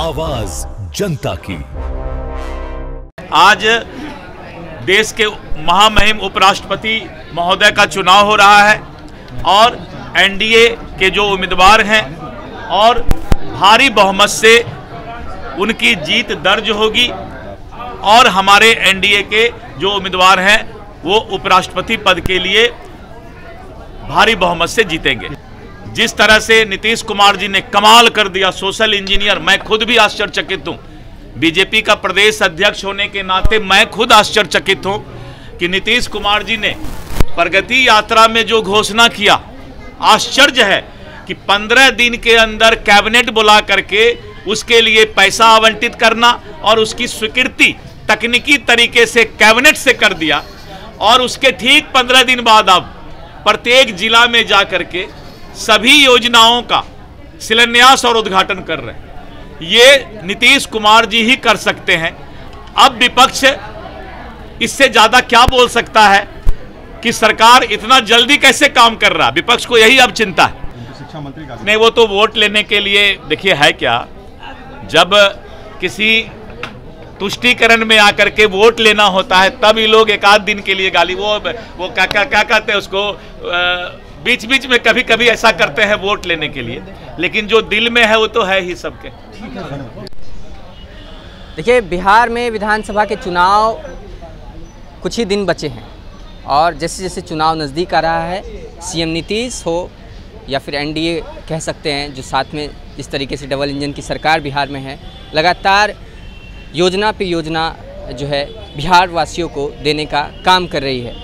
आवाज जनता की। आज देश के महामहिम उपराष्ट्रपति महोदय का चुनाव हो रहा है और एनडीए के जो उम्मीदवार हैं और भारी बहुमत से उनकी जीत दर्ज होगी और हमारे एनडीए के जो उम्मीदवार हैं वो उपराष्ट्रपति पद के लिए भारी बहुमत से जीतेंगे। जिस तरह से नीतीश कुमार जी ने कमाल कर दिया, सोशल इंजीनियर, मैं खुद भी आश्चर्यचकित हूं। बीजेपी का प्रदेश अध्यक्ष होने के नाते मैं खुद आश्चर्यचकित हूं कि नीतीश कुमार जी ने प्रगति यात्रा में जो घोषणा किया, आश्चर्य है कि 15 दिन के अंदर कैबिनेट बुला करके उसके लिए पैसा आवंटित करना और उसकी स्वीकृति तकनीकी तरीके से कैबिनेट से कर दिया और उसके ठीक 15 दिन बाद अब प्रत्येक जिला में जाकर के सभी योजनाओं का शिलान्यास और उद्घाटन कर रहे हैं। ये नीतीश कुमार जी ही कर सकते हैं। अब विपक्ष इससे ज्यादा क्या बोल सकता है कि सरकार इतना जल्दी कैसे काम कर रहा है? विपक्ष को यही अब चिंता है। शिक्षा मंत्री का नहीं, वो तो वोट लेने के लिए, देखिए है क्या, जब किसी तुष्टीकरण में आकर के वोट लेना होता है तब ये लोग एक आध दिन के लिए गाली, वो क्या कहते हैं उसको, बीच बीच में कभी कभी ऐसा करते हैं वोट लेने के लिए, लेकिन जो दिल में है वो तो है ही सबके। देखिए, बिहार में विधानसभा के चुनाव कुछ ही दिन बचे हैं और जैसे जैसे चुनाव नज़दीक आ रहा है, सीएम नीतीश हो या फिर एनडीए कह सकते हैं, जो साथ में इस तरीके से डबल इंजन की सरकार बिहार में है, लगातार योजना पे योजना जो है बिहार वासियों को देने का काम कर रही है।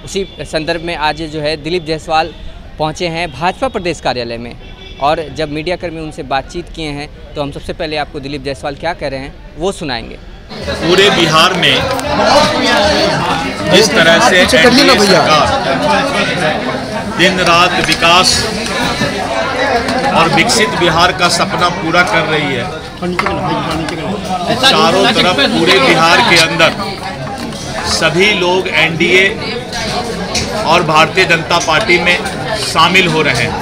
उसी संदर्भ में आज जो है दिलीप जायसवाल पहुंचे हैं भाजपा प्रदेश कार्यालय में और जब मीडियाकर्मी उनसे बातचीत किए हैं तो हम सबसे पहले आपको दिलीप जायसवाल क्या कह रहे हैं वो सुनाएंगे। पूरे बिहार में जिस तरह से सरकार दिन रात विकास और विकसित बिहार का सपना पूरा कर रही है, चारों तरफ पूरे बिहार के अंदर सभी लोग एनडीए और भारतीय जनता पार्टी में शामिल हो रहे हैं।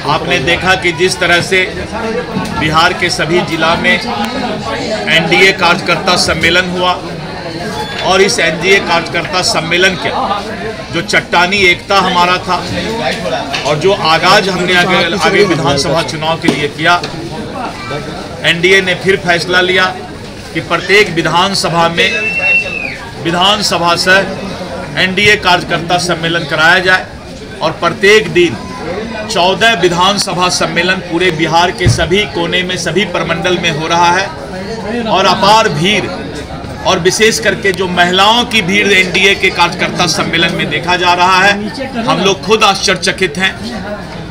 आपने देखा कि जिस तरह से बिहार के सभी जिला में एनडीए कार्यकर्ता सम्मेलन हुआ और इस एनडीए कार्यकर्ता सम्मेलन के जो चट्टानी एकता हमारा था और जो आगाज हमने आगे विधानसभा चुनाव के लिए किया, एनडीए ने फिर फैसला लिया कि प्रत्येक विधानसभा में विधानसभा से एनडीए कार्यकर्ता सम्मेलन कराया जाए और प्रत्येक दिन 14 विधानसभा सम्मेलन पूरे बिहार के सभी कोने में, सभी प्रमंडल में हो रहा है और अपार भीड़ और विशेष करके जो महिलाओं की भीड़ एनडीए के कार्यकर्ता सम्मेलन में देखा जा रहा है। हम लोग खुद आश्चर्यचकित हैं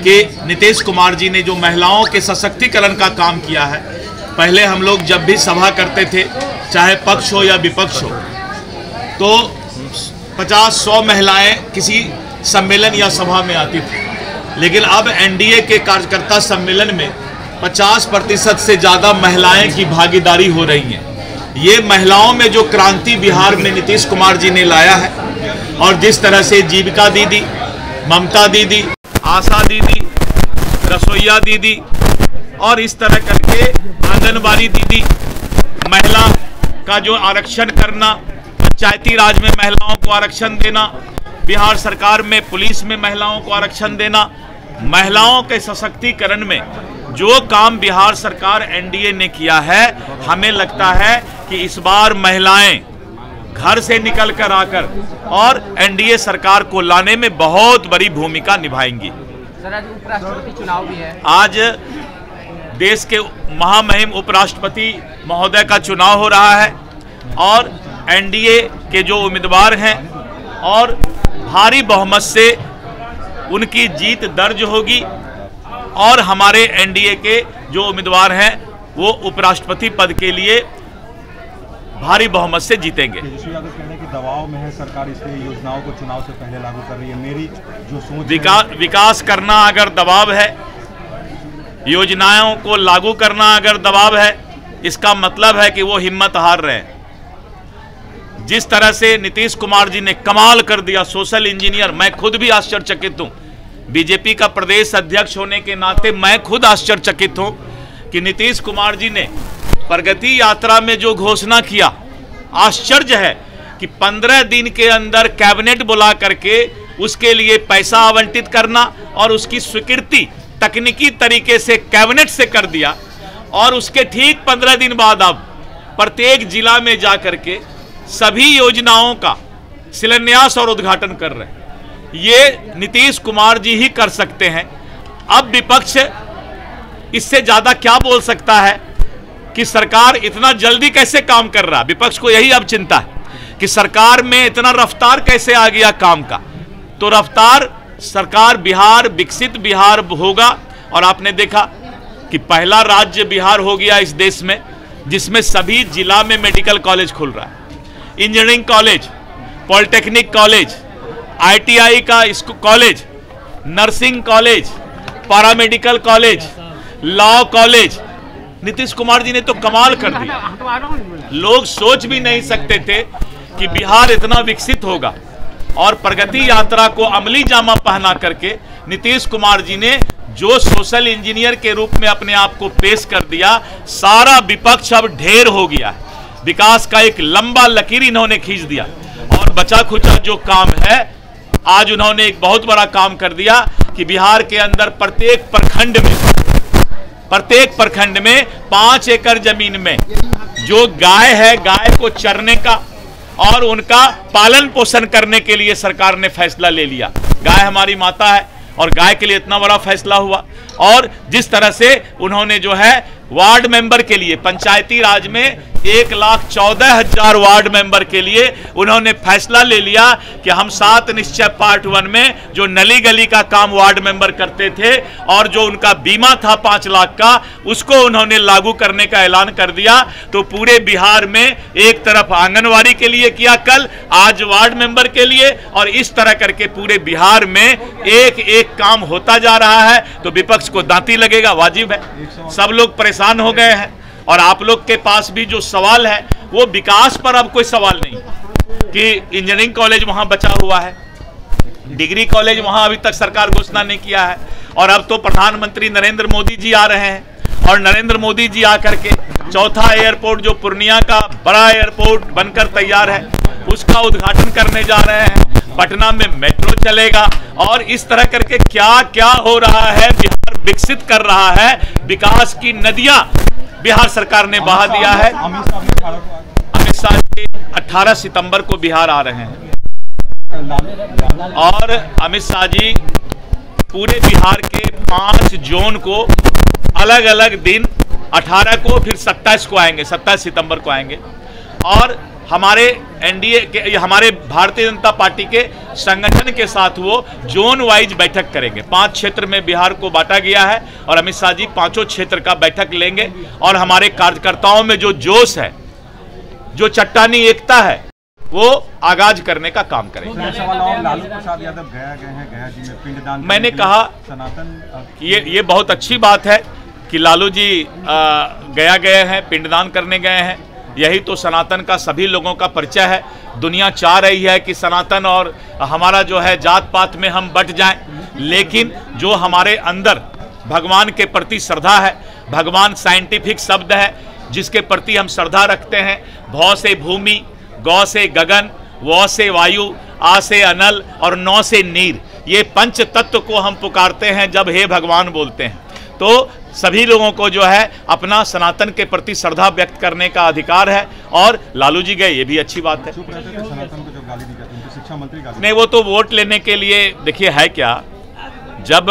कि नीतीश कुमार जी ने जो महिलाओं के सशक्तिकरण का काम किया है। पहले हम लोग जब भी सभा करते थे, चाहे पक्ष हो या विपक्ष हो, तो 50-100 महिलाएं किसी सम्मेलन या सभा में आती थी, लेकिन अब एनडीए के कार्यकर्ता सम्मेलन में 50% से ज़्यादा महिलाएं की भागीदारी हो रही है। ये महिलाओं में जो क्रांति बिहार में नीतीश कुमार जी ने लाया है और जिस तरह से जीविका दीदी, ममता दीदी, आशा दीदी, रसोईया दीदी और इस तरह करके आंगनबाड़ी दीदी, महिला का जो आरक्षण करना, पंचायती राज में महिलाओं को आरक्षण देना, बिहार सरकार में पुलिस में महिलाओं को आरक्षण देना, महिलाओं के सशक्तिकरण में जो काम बिहार सरकार एनडीए ने किया है, हमें लगता है कि इस बार महिलाएं घर से निकलकर आकर और एनडीए सरकार को लाने में बहुत बड़ी भूमिका निभाएंगी। सर, आज उपराष्ट्रपति चुनाव भी है। आज देश के महामहिम उपराष्ट्रपति महोदय का चुनाव हो रहा है और एनडीए के जो उम्मीदवार हैं और भारी बहुमत से उनकी जीत दर्ज होगी और हमारे एनडीए के जो उम्मीदवार हैं वो उपराष्ट्रपति पद के लिए भारी बहुमत से जीतेंगे। तेजस्वी यादव कह रहे हैं कि दबाव में है सरकार, इसलिए योजनाओं को चुनाव से पहले लागू कर रही है। मेरी जो सोच विकास करना अगर दबाव है, योजनाओं को लागू करना अगर दबाव है, इसका मतलब है कि वो हिम्मत हार रहे हैं। जिस तरह से नीतीश कुमार जी ने कमाल कर दिया, सोशल इंजीनियर, मैं खुद भी आश्चर्यचकित हूं। बीजेपी का प्रदेश अध्यक्ष होने के नाते मैं खुद आश्चर्यचकित हूं कि नीतीश कुमार जी ने प्रगति यात्रा में जो घोषणा किया, आश्चर्य है कि 15 दिन के अंदर कैबिनेट बुला करके उसके लिए पैसा आवंटित करना और उसकी स्वीकृति तकनीकी तरीके से कैबिनेट से कर दिया, और उसके ठीक 15 दिन बाद अब प्रत्येक जिला में जा करके सभी योजनाओं का शिलान्यास और उद्घाटन कर रहे हैं। ये नीतीश कुमार जी ही कर सकते हैं। अब विपक्ष इससे ज्यादा क्या बोल सकता है कि सरकार इतना जल्दी कैसे काम कर रहा है। विपक्ष को यही अब चिंता है कि सरकार में इतना रफ्तार कैसे आ गया काम का। तो रफ्तार सरकार बिहार विकसित बिहार होगा, और आपने देखा कि पहला राज्य बिहार हो गया इस देश में जिसमें सभी जिला में मेडिकल कॉलेज खुल रहा है, engineering college, polytechnic college, ITI का college, nursing college, paramedical college, law college. Nitish Kumar ji ने तो कमाल कर दिया। लोग सोच भी नहीं सकते थे कि बिहार इतना विकसित होगा, और प्रगति यात्रा को अमली जामा पहना करके नीतीश कुमार जी ने जो सोशल इंजीनियर के रूप में अपने आप को पेश कर दिया, सारा विपक्ष अब ढेर हो गया है। विकास का एक लंबा लकीर इन्होंने खींच दिया, और बचा खुचा जो काम है, आज उन्होंने एक बहुत बड़ा काम कर दिया कि बिहार के अंदर प्रत्येक प्रखंड में 5 एकड़ जमीन में जो गाय है, गाय को चरने का और उनका पालन पोषण करने के लिए सरकार ने फैसला ले लिया। गाय हमारी माता है, और गाय के लिए इतना बड़ा फैसला हुआ। और जिस तरह से उन्होंने जो है वार्ड मेंबर के लिए, पंचायती राज में 1,14,000 वार्ड मेंबर के लिए उन्होंने फैसला ले लिया कि हम 7 निश्चय पार्ट 1 में जो नली गली का काम वार्ड मेंबर करते थे और जो उनका बीमा था 5 लाख का, उसको उन्होंने लागू करने का ऐलान कर दिया। तो पूरे बिहार में एक तरफ आंगनवाड़ी के लिए किया कल, आज वार्ड मेंबर के लिए, और इस तरह करके पूरे बिहार में एक एक काम होता जा रहा है। तो विपक्ष को दांती लगेगा, वाजिब है। सब लोग परेशान हो गए हैं, और आप लोग के पास भी जो सवाल है वो विकास पर अब कोई सवाल नहीं कि इंजीनियरिंग कॉलेज वहां बचा हुआ है, डिग्री कॉलेज वहां अभी तक सरकार घोषणा नहीं किया है। और अब तो प्रधानमंत्री नरेंद्र मोदी जी आ रहे हैं, और नरेंद्र मोदी जी आकर के चौथा एयरपोर्ट जो पूर्णिया का बड़ा एयरपोर्ट बनकर तैयार है उसका उद्घाटन करने जा रहे हैं। पटना में मेट्रो चलेगा, और इस तरह करके क्या क्या हो रहा है। बिहार विकसित कर रहा है, विकास की नदियां बिहार सरकार ने बहा दिया है। अमित शाह जी 18 सितंबर को बिहार आ रहे हैं, और अमित शाह जी पूरे बिहार के 5 जोन को अलग अलग दिन 18 को, फिर 27 को आएंगे, 27 सितंबर को आएंगे। और हमारे एनडीए के, हमारे भारतीय जनता पार्टी के संगठन के साथ वो जोन वाइज बैठक करेंगे। 5 क्षेत्र में बिहार को बांटा गया है, और अमित शाह जी 5 क्षेत्र का बैठक लेंगे, और हमारे कार्यकर्ताओं में जो जोश है, जो चट्टानी एकता है, वो आगाज करने का काम करेंगे। लालू प्रसाद यादव गया गए हैं, गया जी में पिंडदान। मैंने कहा सनातन ये बहुत अच्छी बात है कि लालू जी गया गए हैं, पिंडदान करने गए हैं। यही तो सनातन का सभी लोगों का परिचय है। दुनिया चाह रही है कि सनातन और हमारा जो है जात पात में हम बट जाएं, लेकिन जो हमारे अंदर भगवान के प्रति श्रद्धा है, भगवान साइंटिफिक शब्द है जिसके प्रति हम श्रद्धा रखते हैं। भौ से भूमि, गौ से गगन, वौ से वायु, आ से अनल और नौ से नीर, ये 5 तत्व को हम पुकारते हैं जब हे भगवान बोलते हैं। तो सभी लोगों को जो है अपना सनातन के प्रति श्रद्धा व्यक्त करने का अधिकार है, और लालू जी गए, ये भी अच्छी बात है। सनातन को जो गाली दी जाती है, शिक्षा मंत्री गाली नहीं, वो तो वोट लेने के लिए, देखिए है क्या, जब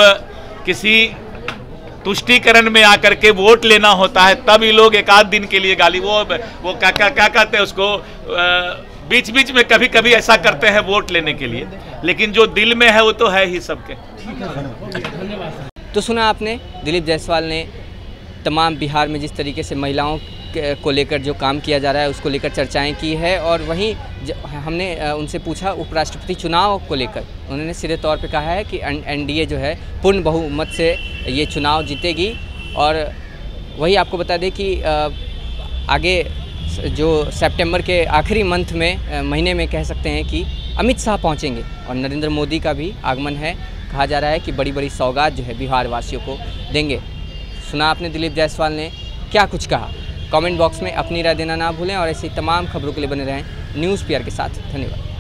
किसी तुष्टीकरण में आकर के वोट लेना होता है तब ये लोग एक आध दिन के लिए गाली, वो क्या कहते हैं उसको, बीच बीच में कभी कभी ऐसा करते हैं वोट लेने के लिए, लेकिन जो दिल में है वो तो है ही सबके। तो सुना आपने, दिलीप जायसवाल ने तमाम बिहार में जिस तरीके से महिलाओं को लेकर जो काम किया जा रहा है उसको लेकर चर्चाएं की है, और वहीं हमने उनसे पूछा उपराष्ट्रपति चुनाव को लेकर, उन्होंने सीधे तौर पे कहा है कि एनडीए जो है पूर्ण बहुमत से ये चुनाव जीतेगी। और वही आपको बता दें कि आगे जो सितंबर के आखिरी महीने में कह सकते हैं कि अमित शाह पहुंचेंगे, और नरेंद्र मोदी का भी आगमन है। कहा जा रहा है कि बड़ी बड़ी सौगात जो है बिहार वासियों को देंगे। सुना आपने दिलीप जायसवाल ने क्या कुछ कहा। कमेंट बॉक्स में अपनी राय देना ना भूलें और ऐसी तमाम खबरों के लिए बने रहें न्यूज़ पीआर के साथ। धन्यवाद।